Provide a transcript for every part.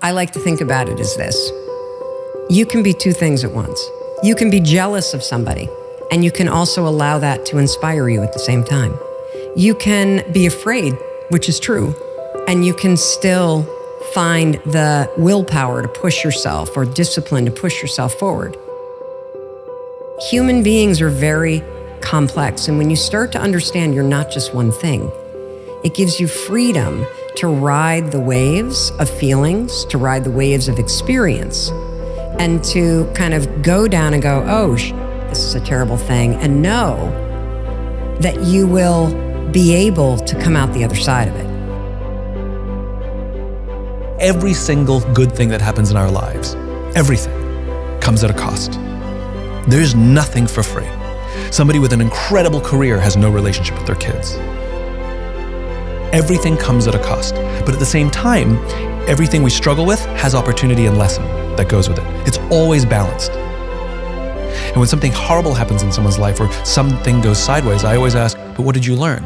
I like to think about it as this. You can be two things at once. You can be jealous of somebody, and you can also allow that to inspire you at the same time. You can be afraid, which is true, and you can still find the willpower to push yourself or discipline to push yourself forward. Human beings are very complex, and when you start to understand you're not just one thing, it gives you freedom to ride the waves of feelings, to ride the waves of experience, and to kind of go down and go, oh, this is a terrible thing, and know that you will be able to come out the other side of it. Every single good thing that happens in our lives, everything, comes at a cost. There's nothing for free. Somebody with an incredible career has no relationship with their kids. Everything comes at a cost, but at the same time, everything we struggle with has opportunity and lesson that goes with it. It's always balanced. And when something horrible happens in someone's life or something goes sideways, I always ask, but what did you learn?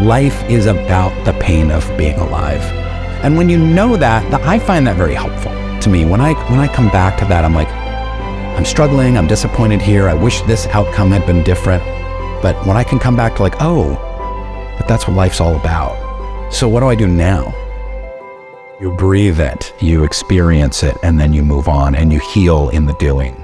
Life is about the pain of being alive. And when you know that, I find that very helpful to me. When I come back to that, I'm like, I'm struggling, I'm disappointed here, I wish this outcome had been different. But when I can come back to like, oh, but that's what life's all about. So what do I do now? You breathe it, you experience it, and then you move on and you heal in the doing.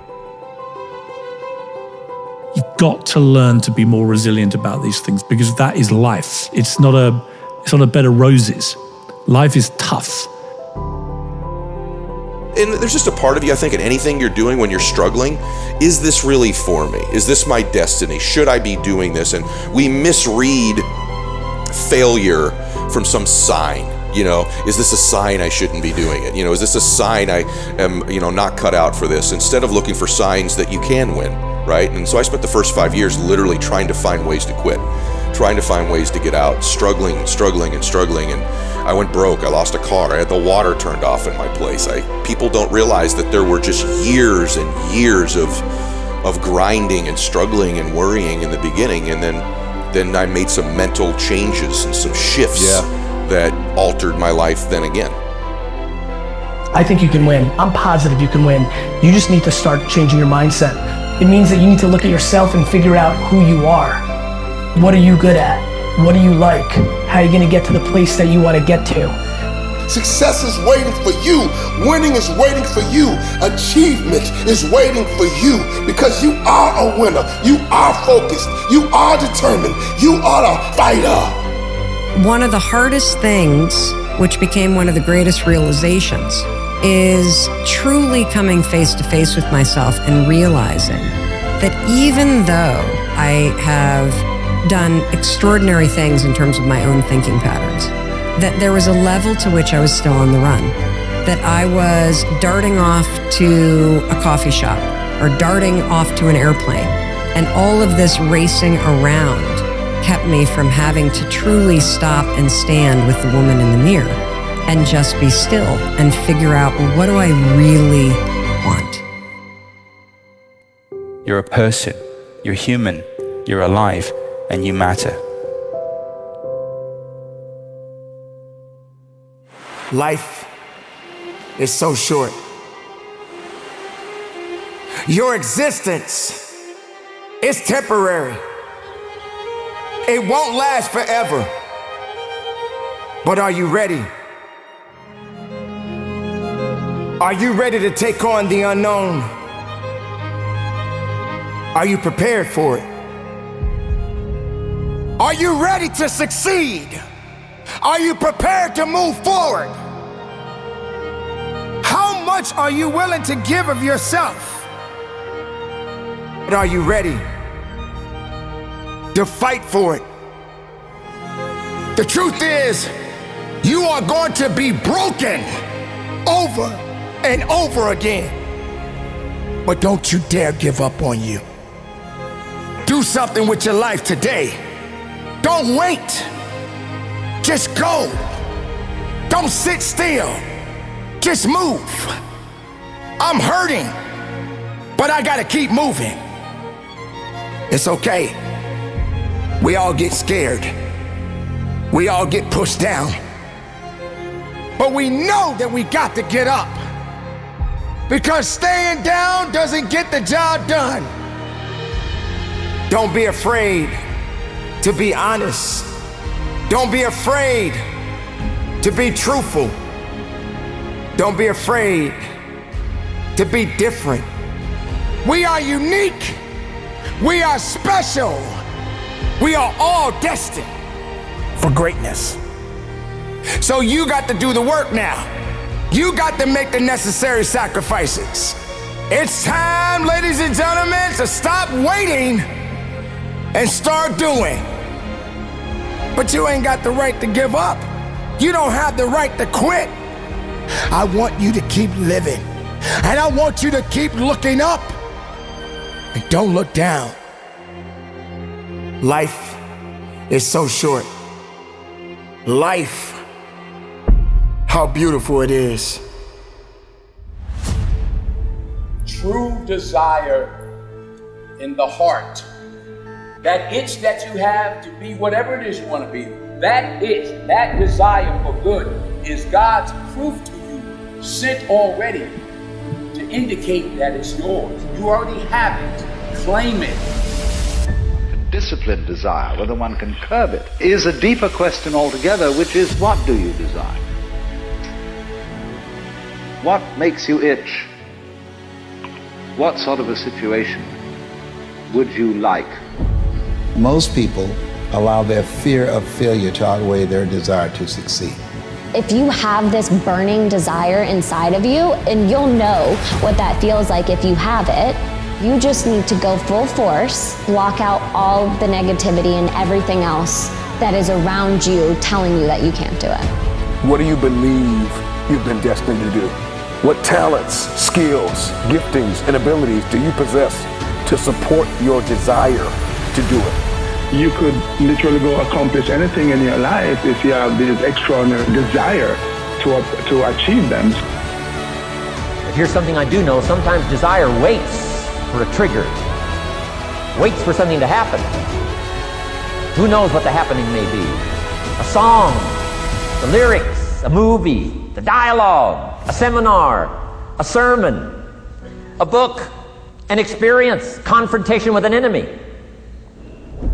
You've got to learn to be more resilient about these things, because that is life. It's not a bed of roses. Life is tough. And there's just a part of you, I think, in anything you're doing when you're struggling, is this really for me? Is this my destiny? Should I be doing this? And we misread failure from some sign. You know, is this a sign I shouldn't be doing it? You know, is this a sign I am, not cut out for this? Instead of looking for signs that you can win, right? And so I spent the first 5 years literally trying to find ways to quit, trying to find ways to get out, struggling. And I went broke. I lost a car. I had the water turned off in my place. People don't realize that there were just years and years of grinding and struggling and worrying in the beginning. And then I made some mental changes and some shifts that altered my life then again. I think you can win. I'm positive you can win. You just need to start changing your mindset. It means that you need to look at yourself and figure out who you are. What are you good at? What do you like? How are you gonna get to the place that you wanna get to? Success is waiting for you. Winning is waiting for you. Achievement is waiting for you, because you are a winner. You are focused. You are determined. You are a fighter. One of the hardest things, which became one of the greatest realizations, is truly coming face to face with myself and realizing that even though I have done extraordinary things in terms of my own thinking patterns, that there was a level to which I was still on the run, that I was darting off to a coffee shop or darting off to an airplane, and all of this racing around kept me from having to truly stop and stand with the woman in the mirror and just be still and figure out, what do I really want? You're a person, you're human, you're alive, and you matter. Life is so short. Your existence is temporary. It won't last forever. But are you ready? Are you ready to take on the unknown? Are you prepared for it? Are you ready to succeed? Are you prepared to move forward? How much are you willing to give of yourself? And are you ready to fight for it? The truth is, you are going to be broken over and over again. But don't you dare give up on you. Do something with your life today. Don't wait. Just go. Don't sit still. Just move. I'm hurting, but I gotta keep moving. It's okay. We all get scared. We all get pushed down. but we know that we got to get up. Because staying down doesn't get the job done. Don't be afraid to be honest. Don't be afraid to be truthful. Don't be afraid to be different. We are unique. We are special. We are all destined for greatness. So you got to do the work now. You got to make the necessary sacrifices. It's time, ladies and gentlemen, to stop waiting and start doing. But you ain't got the right to give up. You don't have the right to quit. I want you to keep living. And I want you to keep looking up. And don't look down. Life is so short. Life, how beautiful it is. True desire in the heart. That itch that you have to be whatever it is you want to be. That itch, that desire for good is God's proof to you, sent already to indicate that it's yours. You already have it. Claim it. Disciplined desire, whether one can curb it, is a deeper question altogether, which is, what do you desire? What makes you itch? What sort of a situation would you like? Most people allow their fear of failure to outweigh their desire to succeed. If you have this burning desire inside of you, and you'll know what that feels like if you have it, you just need to go full force, block out all the negativity and everything else that is around you telling you that you can't do it. What do you believe you've been destined to do? What talents, skills, giftings, and abilities do you possess to support your desire to do it? You could literally go accomplish anything in your life if you have this extraordinary desire to achieve them. But here's something I do know. Sometimes desire waits for a trigger, waits for something to happen. Who knows what the happening may be? A song, the lyrics, a movie, the dialogue, a seminar, a sermon, a book, an experience, confrontation with an enemy.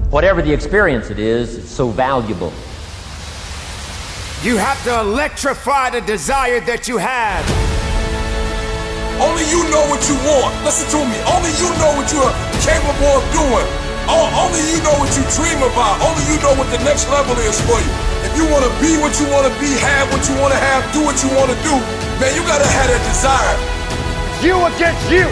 Whatever the experience it is, it's so valuable. You have to electrify the desire that you have. Only you know what you want. Listen to me. Only you know what you're capable of doing. Only you know what you dream about. Only you know what the next level is for you. If you want to be what you want to be, have what you want to have, do what you want to do, man, you got to have that desire. You against you.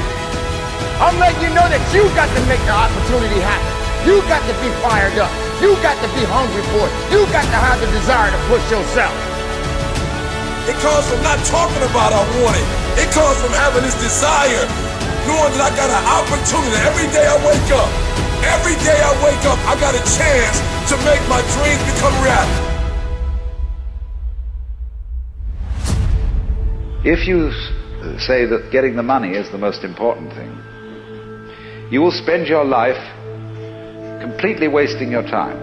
I'm letting you know that you got to make the opportunity happen. You got to be fired up. You got to be hungry for it. You got to have the desire to push yourself. It comes from not talking about I want it. It comes from having this desire, knowing that I got an opportunity. Every day I wake up, I got a chance to make my dreams become reality. If you say that getting the money is the most important thing, you will spend your life completely wasting your time.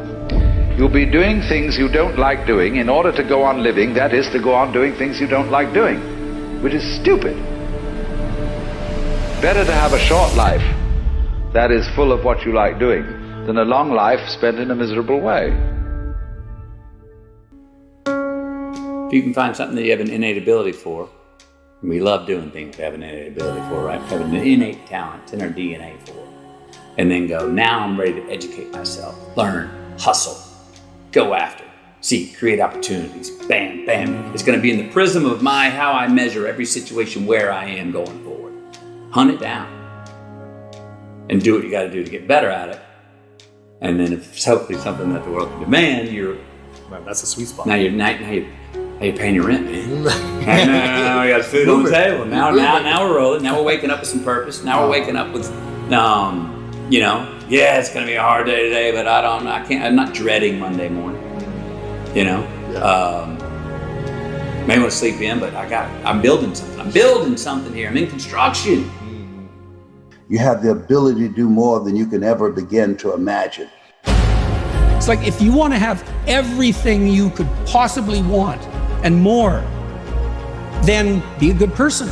You'll be doing things you don't like doing in order to go on living, that is, to go on doing things you don't like doing, which is stupid. Better to have a short life that is full of what you like doing than a long life spent in a miserable way. If you can find something that you have an innate ability for, and we love doing things we have an innate ability for, right? Have an innate talent, it's in our DNA for. And then go, now I'm ready to educate myself, learn, hustle, go after, seek, create opportunities, bam, bam. It's gonna be in the prism of how I measure every situation where I am going forward. Hunt it down and do what you gotta do to get better at it. And then if it's hopefully something that the world can demand, Man, that's a sweet spot. Now you're paying your rent, man. Now we got food on the table. Now we're rolling. Now we're waking up with some purpose. Now we're waking up with, it's gonna be a hard day today, but I'm not dreading Monday morning. May want to sleep in, but I'm building something. I'm building something here. I'm in construction. You have the ability to do more than you can ever begin to imagine. It's like if you want to have everything you could possibly want and more, then be a good person.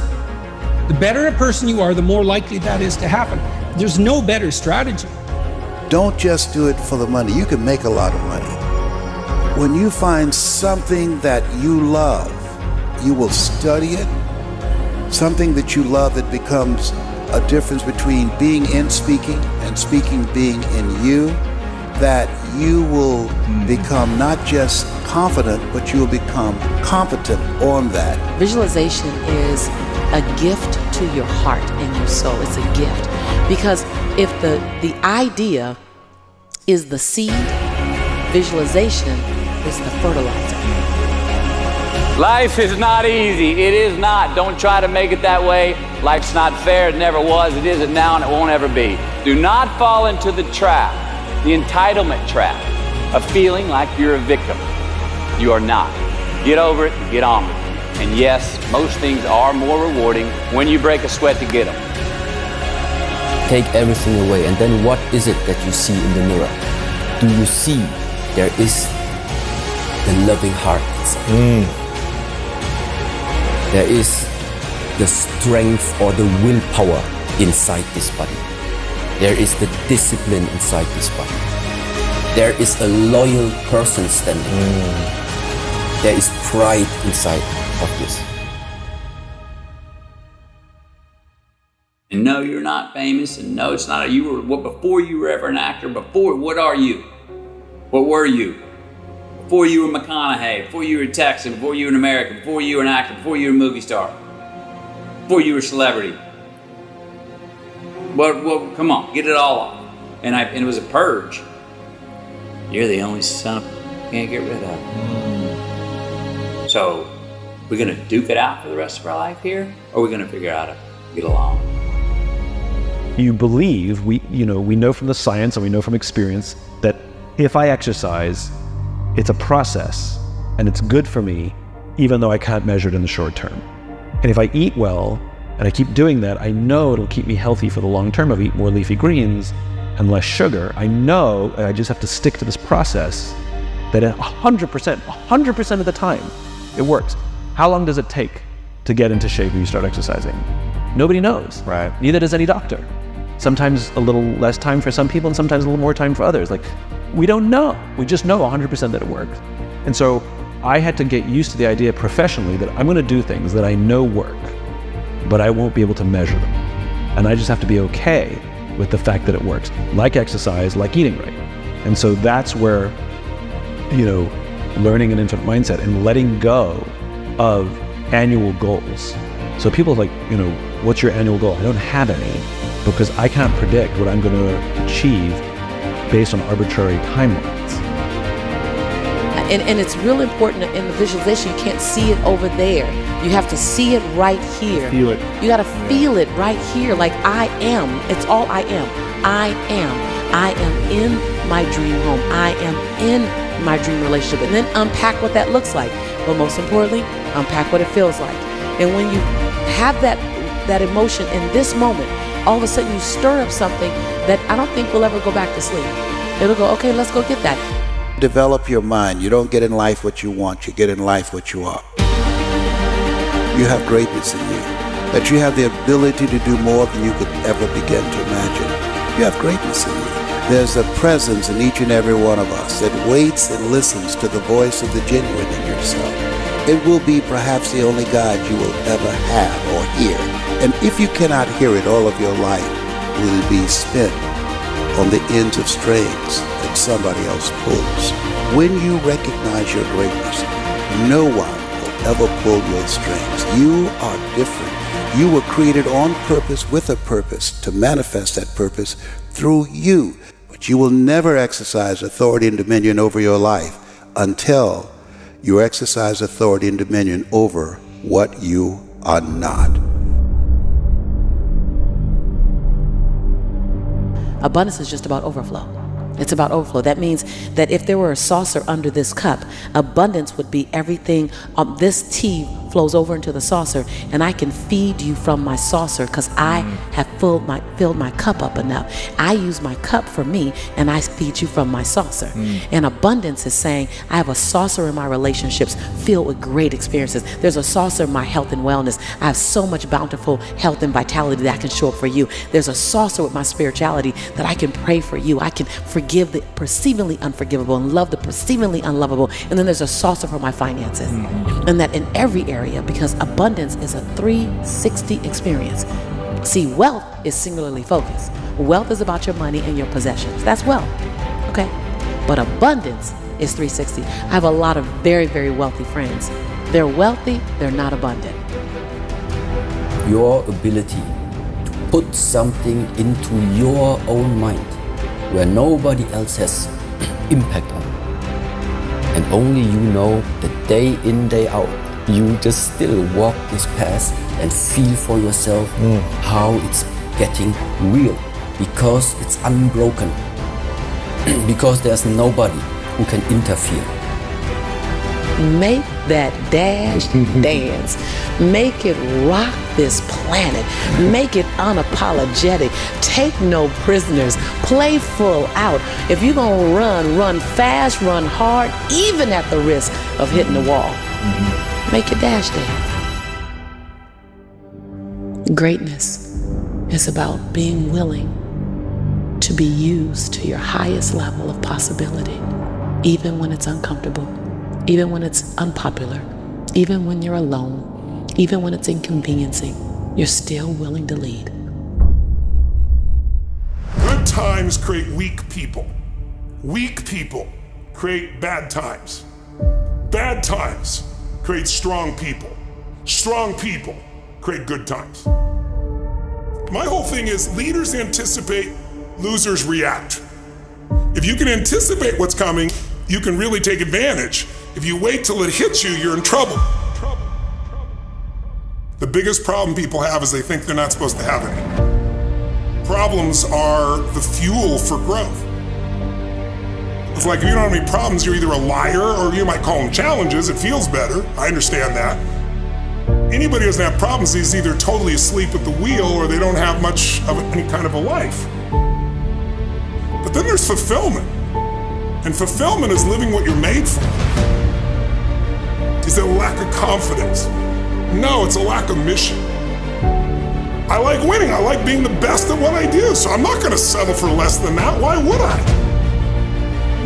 The better a person you are, the more likely that is to happen. There's no better strategy. Don't just do it for the money. You can make a lot of money. When you find something that you love, you will study it. Something that you love, it becomes a difference between being in speaking and speaking being in you, that you will become not just confident, but you will become competent on that. Visualization is a gift to your heart and your soul. It's a gift. Because if the idea is the seed, visualization is the fertilizer. Life is not easy. It is not. Don't try to make it that way. Life's not fair. It never was. It isn't now, and it won't ever be. Do not fall into the trap, the entitlement trap, of feeling like you're a victim. You are not. Get over it and get on with it. And yes, most things are more rewarding when you break a sweat to get them. Take everything away, and then what is it that you see in the mirror? Do you see there is the loving heart inside? There is the strength or the willpower inside this body. There is the discipline inside this body. There is a loyal person standing. There is pride inside of this. And no, you're not famous, and no, it's not. You were before you were ever an actor. Before, what are you? What were you? Before you were McConaughey, before you were a Texan, before you were an American, before you were an actor, before you were a movie star, before you were a celebrity. Well, come on, get it all off. And it was a purge. You're the only son of you can't get rid of. So, we're gonna duke it out for the rest of our life here, or we're gonna figure out how to get along. You believe, we know from the science and we know from experience that if I exercise, it's a process and it's good for me, even though I can't measure it in the short term. And if I eat well and I keep doing that, I know it'll keep me healthy for the long term. I'll eat more leafy greens and less sugar. I know I just have to stick to this process that 100% of the time, it works. How long does it take to get into shape when you start exercising? Nobody knows. Right. Neither does any doctor. Sometimes a little less time for some people and sometimes a little more time for others. Like, we don't know. We just know 100% that it works. And so I had to get used to the idea professionally that I'm going to do things that I know work, but I won't be able to measure them. And I just have to be okay with the fact that it works, like exercise, like eating right. And so that's where, learning an infinite mindset and letting go of annual goals. So people are like, what's your annual goal? I don't have any, because I can't predict what I'm going to achieve based on arbitrary timelines. And it's real important in the visualization. You can't see it over there. You have to see it right here. Feel it. You got to feel it right here. Like I am. It's all I am. I am. I am in my dream home. I am in my dream relationship. And then unpack what that looks like. But most importantly, unpack what it feels like. And when you have that emotion in this moment, all of a sudden you stir up something that I don't think will ever go back to sleep. It'll go, okay, let's go get that. Develop your mind. You don't get in life what you want, you get in life what you are. You have greatness in you, that you have the ability to do more than you could ever begin to imagine. You have greatness in you. There's a presence in each and every one of us that waits and listens to the voice of the genuine in yourself. It will be perhaps the only God you will ever have or hear. And if you cannot hear it, all of your life will be spent on the ends of strings that somebody else pulls. When you recognize your greatness, no one will ever pull your strings. You are different. You were created on purpose with a purpose to manifest that purpose through you. But you will never exercise authority and dominion over your life until you exercise authority and dominion over what you are not. Abundance is just about overflow. It's about overflow. That means that if there were a saucer under this cup, abundance would be everything, this tea flows over into the saucer, and I can feed you from my saucer because I have filled my cup up enough. I use my cup for me, and I feed you from my saucer. And abundance is saying, I have a saucer in my relationships filled with great experiences. There's a saucer in my health and wellness. I have so much bountiful health and vitality that I can show up for you. There's a saucer with my spirituality that I can pray for you. I can forgive the perceivingly unforgivable and love the perceivingly unlovable. And then there's a saucer for my finances. And that in every area, because abundance is a 360 experience. See, wealth is singularly focused. Wealth is about your money and your possessions. That's wealth, okay? But abundance is 360. I have a lot of very, very wealthy friends. They're wealthy, they're not abundant. Your ability to put something into your own mind where nobody else has impact on, and only you know that day in, day out, you just still walk this path and feel for yourself how it's getting real, because it's unbroken, because there's nobody who can interfere. Make that dash dance. Make it rock this planet. Make it unapologetic. Take no prisoners. Play full out. If you're gonna run fast, run hard, even at the risk of hitting the wall. Make your dash dance. Greatness is about being willing to be used to your highest level of possibility, even when it's uncomfortable, even when it's unpopular, even when you're alone, even when it's inconveniencing, you're still willing to lead. Good times create weak people. Weak people create bad times. Bad times create strong people. Strong people create good times. My whole thing is leaders anticipate, losers react. If you can anticipate what's coming, you can really take advantage. If you wait till it hits you, you're in trouble. The biggest problem people have is they think they're not supposed to have any. Problems are the fuel for growth. It's like if you don't have any problems, you're either a liar or you might call them challenges. It feels better. I understand that. Anybody who doesn't have problems is either totally asleep at the wheel or they don't have much of any kind of a life. But then there's fulfillment. And fulfillment is living what you're made for. Is it a lack of confidence? No, it's a lack of mission. I like winning. I like being the best at what I do, so I'm not going to settle for less than that. Why would I?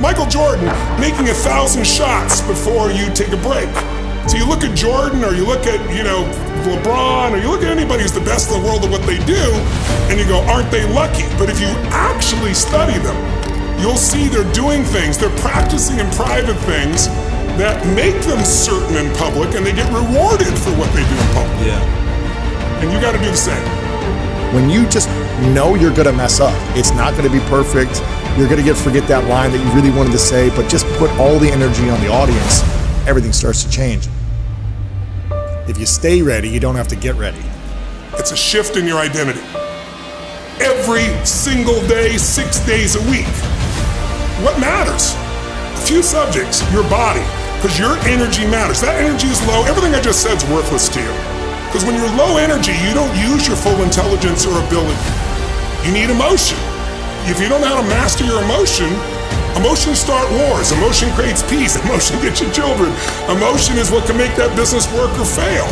Michael Jordan making 1,000 shots before you take a break. So you look at Jordan, or you look at, LeBron, or you look at anybody who's the best in the world at what they do, and you go, aren't they lucky? But if you actually study them, you'll see they're doing things, they're practicing in private things that make them certain in public, and they get rewarded for what they do in public. Yeah. And you got to do the same. When you just know you're going to mess up, it's not going to be perfect. You're going to forget that line that you really wanted to say, but just put all the energy on the audience. Everything starts to change. If you stay ready, you don't have to get ready. It's a shift in your identity. Every single day, 6 days a week. What matters? A few subjects, your body, because your energy matters. That energy is low. Everything I just said is worthless to you. Because when you're low energy, you don't use your full intelligence or ability. You need emotion. If you don't know how to master your emotion, emotions start wars. Emotion creates peace. Emotion gets you children. Emotion is what can make that business work or fail.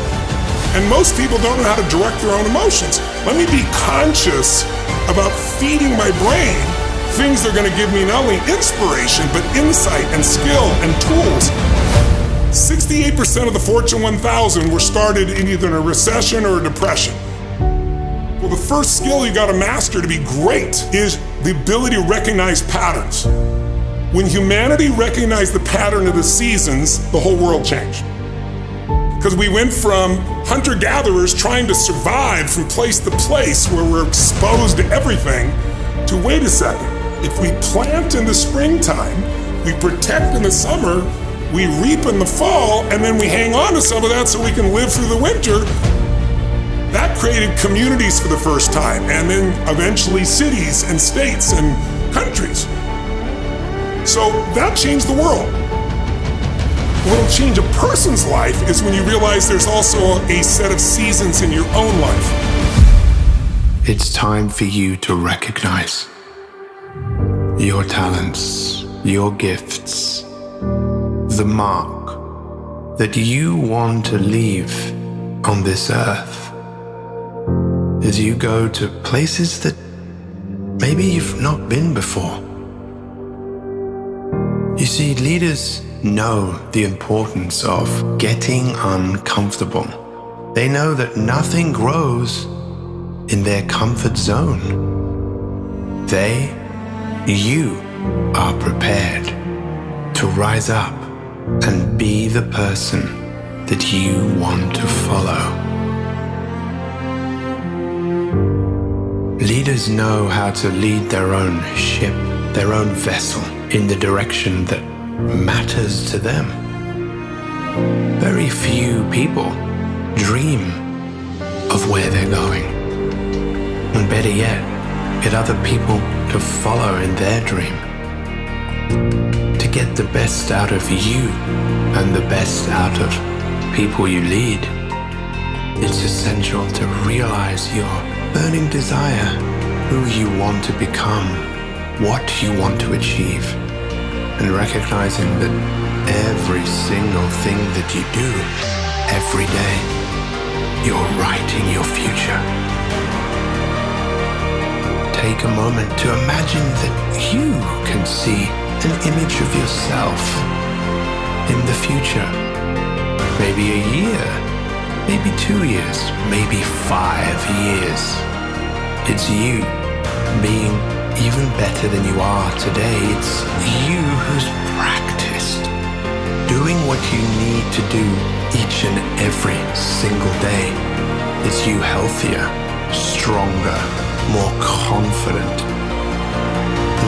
And most people don't know how to direct their own emotions. Let me be conscious about feeding my brain things that are going to give me not only inspiration, but insight and skill and tools. 68% of the Fortune 1000 were started in either a recession or a depression. Well, the first skill you got to master to be great is the ability to recognize patterns. When humanity recognized the pattern of the seasons, the whole world changed. Because we went from hunter-gatherers trying to survive from place to place where we're exposed to everything, to wait a second. If we plant in the springtime, we protect in the summer, we reap in the fall, and then we hang on to some of that so we can live through the winter. That created communities for the first time, and then eventually cities and states and countries. So that changed the world. What'll change a person's life is when you realize there's also a set of seasons in your own life. It's time for you to recognize your talents, your gifts, the mark that you want to leave on this earth as you go to places that maybe you've not been before. You see, leaders know the importance of getting uncomfortable. They know that nothing grows in their comfort zone. You are prepared to rise up and be the person that you want to follow. Leaders know how to lead their own ship, their own vessel, in the direction that matters to them. Very few people dream of where they're going. And better yet, get other people to follow in their dream. To get the best out of you and the best out of people you lead, it's essential to realize your burning desire, who you want to become, what you want to achieve, and recognizing that every single thing that you do, every day, you're writing your future. Take a moment to imagine that you can see an image of yourself in the future. Maybe a year, maybe 2 years, maybe 5 years. It's you being even better than you are today. It's you who's practiced doing what you need to do each and every single day. It's you healthier, stronger, more confident.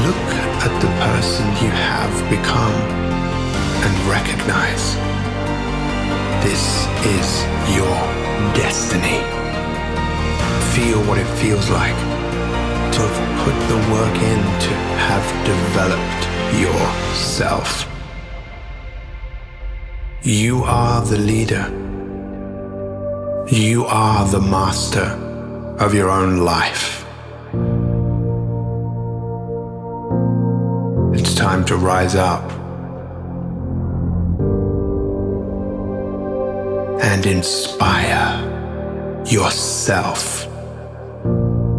Look at the person you have become and recognize this is your destiny. Feel what it feels like to have put the work in, to have developed yourself. You are the leader. You are the master of your own life. It's time to rise up and inspire yourself.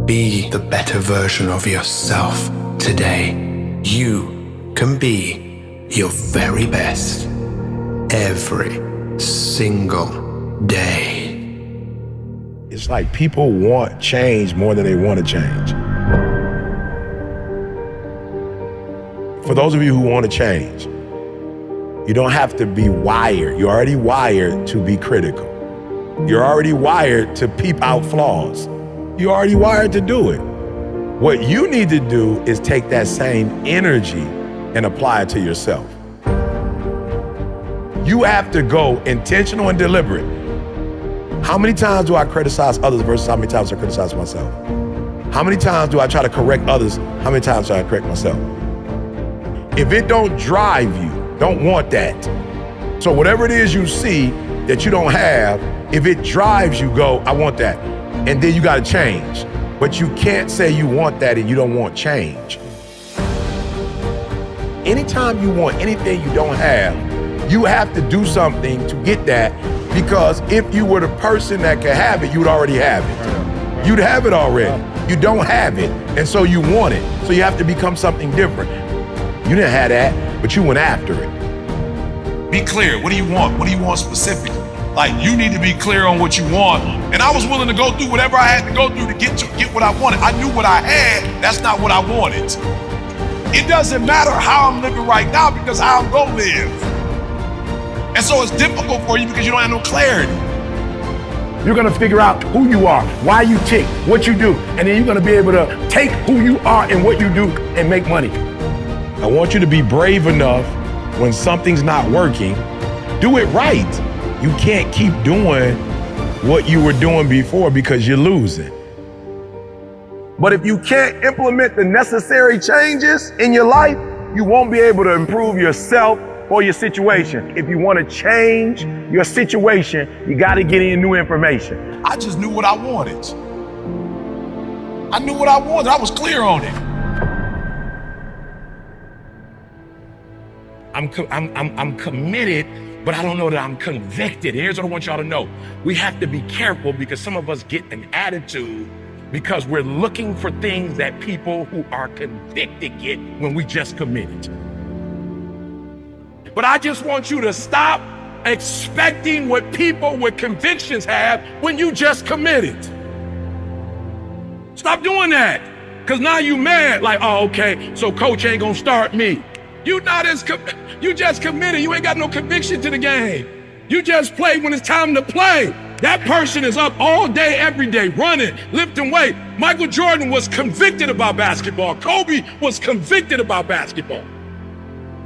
Be the better version of yourself today. You can be your very best every single day. It's like people want change more than they want to change. For those of you who want to change, you don't have to be wired. You're already wired to be critical. You're already wired to peep out flaws. You're already wired to do it. What you need to do is take that same energy and apply it to yourself. You have to go intentional and deliberate. How many times do I criticize others versus how many times I criticize myself? How many times do I try to correct others? How many times do I correct myself? If it don't drive you, don't want that. So whatever it is you see that you don't have, if it drives you, go, I want that. And then you gotta change. But you can't say you want that and you don't want change. Anytime you want anything you don't have, you have to do something to get that, because if you were the person that could have it, you would already have it. You'd have it already. You don't have it, and so you want it. So you have to become something different. You didn't have that, but you went after it. Be clear. What do you want? What do you want specifically? Like, you need to be clear on what you want. And I was willing to go through whatever I had to go through to get what I wanted. I knew what I had. That's not what I wanted. It doesn't matter how I'm living right now, because how I'm gonna live. And so it's difficult for you because you don't have no clarity. You're gonna figure out who you are, why you tick, what you do, and then you're gonna be able to take who you are and what you do and make money. I want you to be brave enough when something's not working, do it right. You can't keep doing what you were doing before because you're losing. But if you can't implement the necessary changes in your life, you won't be able to improve yourself for your situation. If you want to change your situation, you got to get in new information. I just knew what I wanted. I knew what I wanted. I was clear on it. I'm committed, but I don't know that I'm convicted. Here's what I want y'all to know. We have to be careful because some of us get an attitude because we're looking for things that people who are convicted get when we just committed. But I just want you to stop expecting what people with convictions have when you just committed. Stop doing that. Because now you mad, like, oh, okay, so coach ain't gonna start me. You just committed. You ain't got no conviction to the game. You just play when it's time to play. That person is up all day, every day, running, lifting weight. Michael Jordan was convicted about basketball. Kobe was convicted about basketball.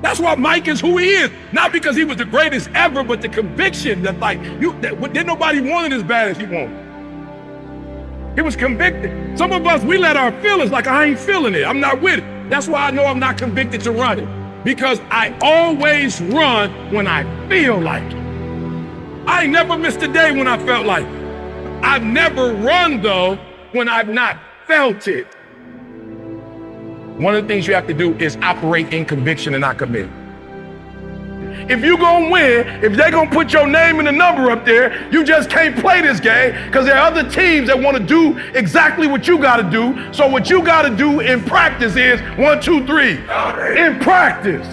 That's why Mike is who he is. Not because he was the greatest ever, but the conviction that didn't nobody want it as bad as he wanted. He was convicted. Some of us, we let our feelings, like I ain't feeling it. I'm not with it. That's why I know I'm not convicted to run it. Because I always run when I feel like it. I ain't never missed a day when I felt like it. I've never run, though, when I've not felt it. One of the things you have to do is operate in conviction and not commit. If you gonna win, if they gonna put your name and the number up there, you just can't play this game because there are other teams that want to do exactly what you gotta do. So what you gotta do in practice is 1, 2, 3. In practice.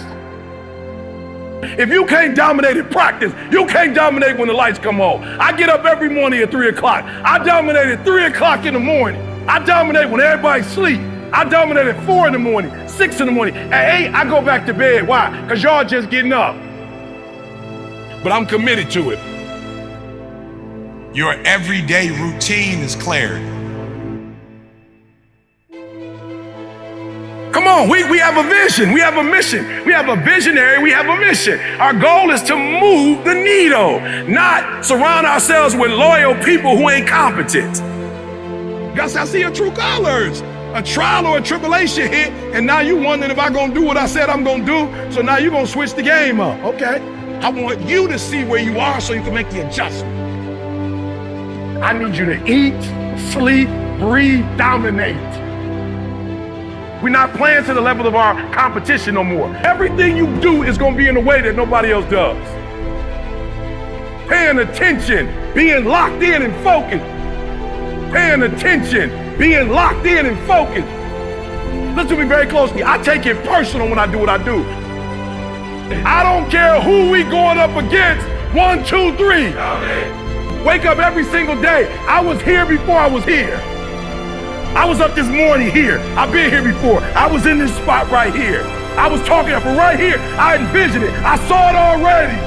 If you can't dominate in practice, you can't dominate when the lights come on. I get up every morning at 3 o'clock. I dominate at 3 o'clock in the morning. I dominate when everybody's asleep. I dominate at 4 in the morning, 6 in the morning. At 8, I go back to bed. Why? Because y'all just getting up. But I'm committed to it. Your everyday routine is clarity. Come on, we have a vision, we have a mission. We have a visionary, we have a mission. Our goal is to move the needle, not surround ourselves with loyal people who ain't competent. Guys, I see your true colors. A trial or a tribulation hit, and now you wondering if I'm gonna do what I said I'm gonna do, so now you're gonna switch the game up. Okay, I want you to see where you are so you can make the adjustment. I need you to eat, sleep, breathe, dominate. We're not playing to the level of our competition no more. Everything you do is gonna be in a way that nobody else does. Paying attention, being locked in and focused. Paying attention, being locked in and focused. Listen to me very closely. I take it personal when I do what I do. I don't care who we going up against. 1, 2, 3. Wake up every single day. I was here before I was here. I was up this morning here. I've been here before. I was in this spot right here. I was talking from right here. I envisioned it. I saw it already.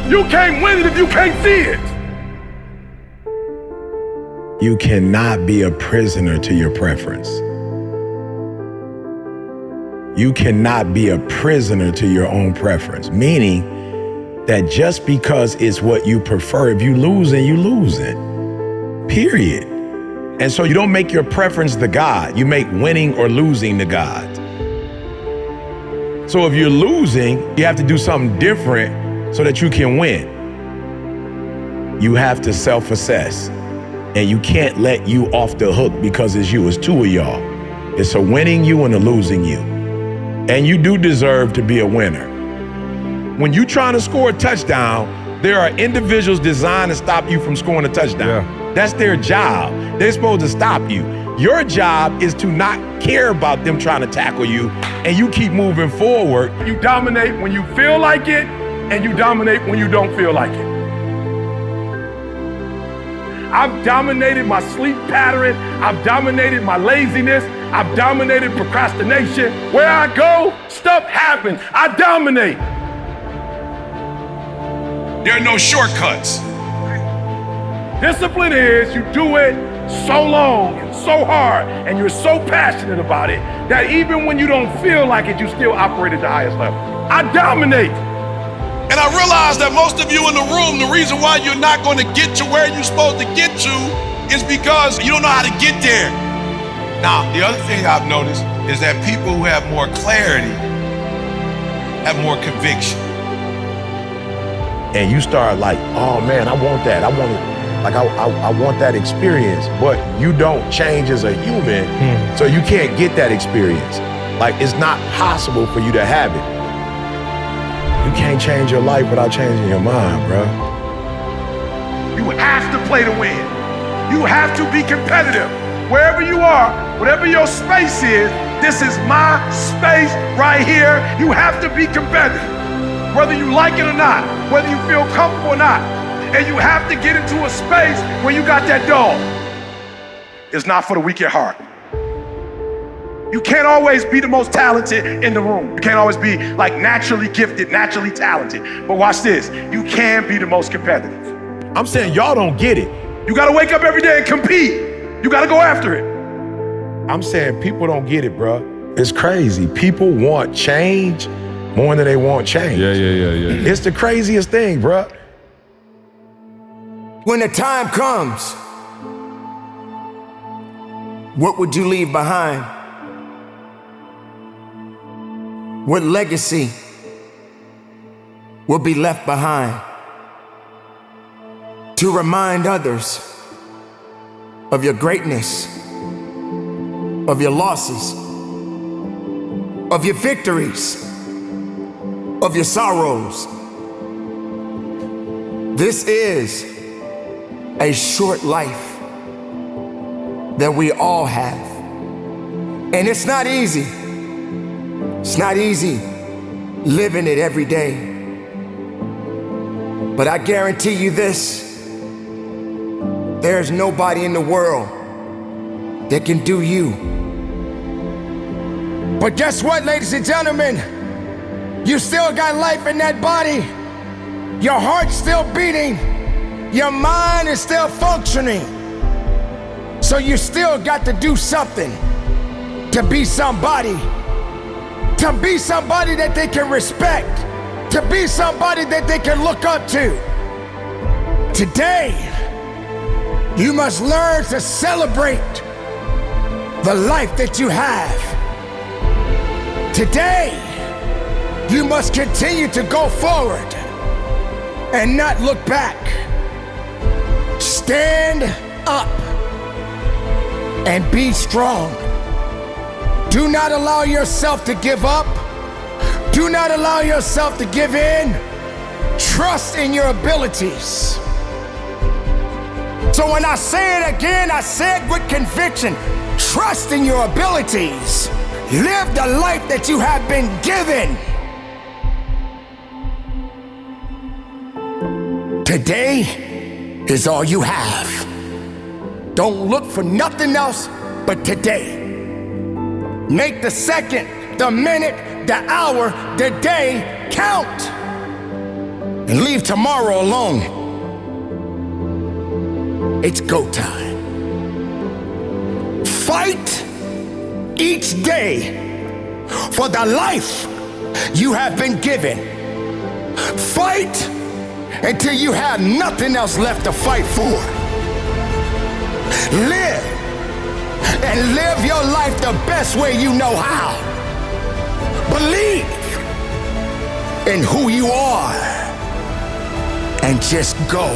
You can't win it if you can't see it. You cannot be a prisoner to your preference. You cannot be a prisoner to your own preference, meaning that just because it's what you prefer, if you losing, you losing, period. And so you don't make your preference the God, you make winning or losing the God. So if you're losing, you have to do something different so that you can win. You have to self-assess. And you can't let you off the hook because it's you. It's two of y'all. It's a winning you and a losing you. And you do deserve to be a winner. When you're trying to score a touchdown, there are individuals designed to stop you from scoring a touchdown. Yeah. That's their job. They're supposed to stop you. Your job is to not care about them trying to tackle you, and you keep moving forward. You dominate when you feel like it, and you dominate when you don't feel like it. I've dominated my sleep pattern. I've dominated my laziness. I've dominated procrastination. Where I go, stuff happens. I dominate. There are no shortcuts. Discipline is you do it so long and so hard and you're so passionate about it that even when you don't feel like it, you still operate at the highest level. I dominate. And I realize that most of you in the room, the reason why you're not going to get to where you're supposed to get to is because you don't know how to get there. Now, the other thing I've noticed is that people who have more clarity have more conviction. And you start like, oh man, I want that. I want it. Like I want that experience, but you don't change as a human, so you can't get that experience. Like it's not possible for you to have it. You can't change your life without changing your mind, bro. You have to play to win. You have to be competitive. Wherever you are, whatever your space is, this is my space right here. You have to be competitive, whether you like it or not, whether you feel comfortable or not. And you have to get into a space where you got that dog. It's not for the weak at heart. You can't always be the most talented in the room. You can't always be like naturally gifted, naturally talented. But watch this, you can be the most competitive. I'm saying y'all don't get it. You gotta wake up every day and compete. You gotta go after it. I'm saying people don't get it, bro. It's crazy. People want change more than they want change. Yeah. It's the craziest thing, bro. When the time comes, what would you leave behind? What legacy will be left behind to remind others of your greatness, of your losses, of your victories, of your sorrows? This is a short life that we all have. And it's not easy. It's not easy living it every day. But I guarantee you this, there's nobody in the world that can do you. But guess what, ladies and gentlemen? You still got life in that body. Your heart's still beating. Your mind is still functioning. So you still got to do something to be somebody. To be somebody that they can respect. To be somebody that they can look up to. Today, you must learn to celebrate the life that you have. Today, you must continue to go forward and not look back. Stand up and be strong. Do not allow yourself to give up. Do not allow yourself to give in. Trust in your abilities. So when I say it again, I say it with conviction. Trust in your abilities. Live the life that you have been given. Today is all you have. Don't look for nothing else but today. Make the second, the minute, the hour, the day count. And leave tomorrow alone. It's go time. Fight each day for the life you have been given. Fight until you have nothing else left to fight for. Live and live your life the best way you know how. Believe in who you are and just go.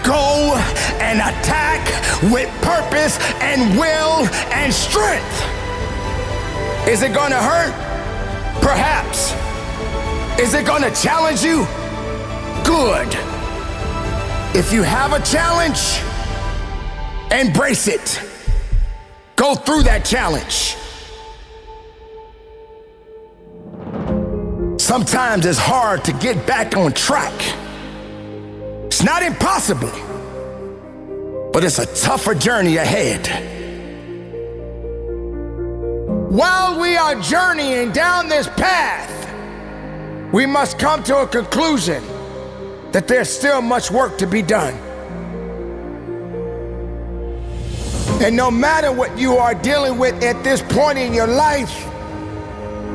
Go and attack with purpose and will and strength. Is it gonna hurt? Perhaps. Is it gonna challenge you? Good. If you have a challenge, embrace it. Go through that challenge. Sometimes it's hard to get back on track. It's not impossible, but it's a tougher journey ahead. While we are journeying down this path, we must come to a conclusion that there's still much work to be done. And no matter what you are dealing with at this point in your life,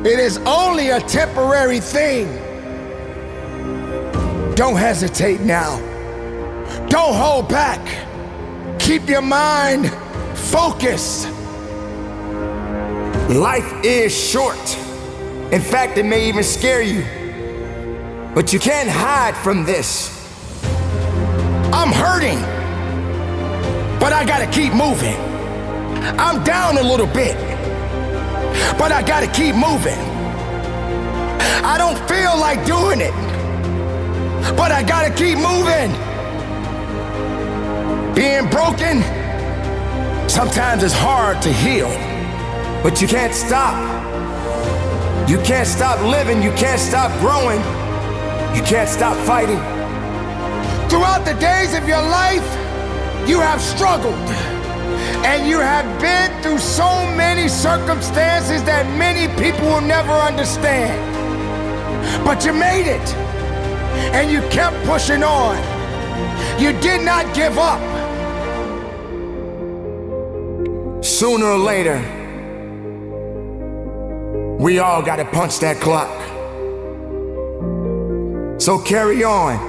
it is only a temporary thing. Don't hesitate now. Don't hold back. Keep your mind focused. Life is short. In fact, it may even scare you. But you can't hide from this. I'm hurting, but I gotta keep moving. I'm down a little bit, but I gotta keep moving. I don't feel like doing it, but I gotta keep moving. Being broken, sometimes it's hard to heal, but you can't stop. You can't stop living, you can't stop growing, you can't stop fighting. Throughout the days of your life, you have struggled, and you have been through so many circumstances that many people will never understand. But you made it, and you kept pushing on. You did not give up. Sooner or later, we all gotta punch that clock. So carry on,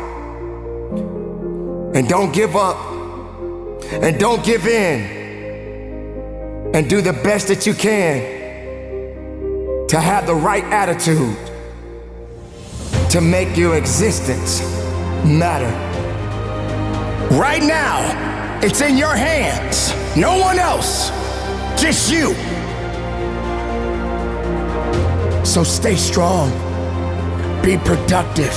and don't give up, and don't give in, and do the best that you can to have the right attitude to make your existence matter. Right now, it's in your hands. No one else, just you. So stay strong, be productive,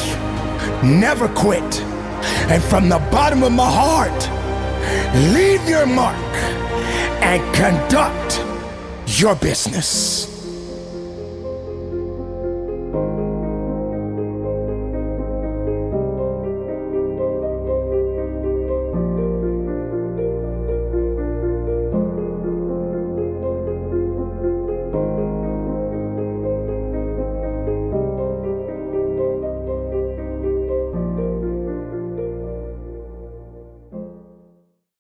never quit, and from the bottom of my heart, leave your mark and conduct your business.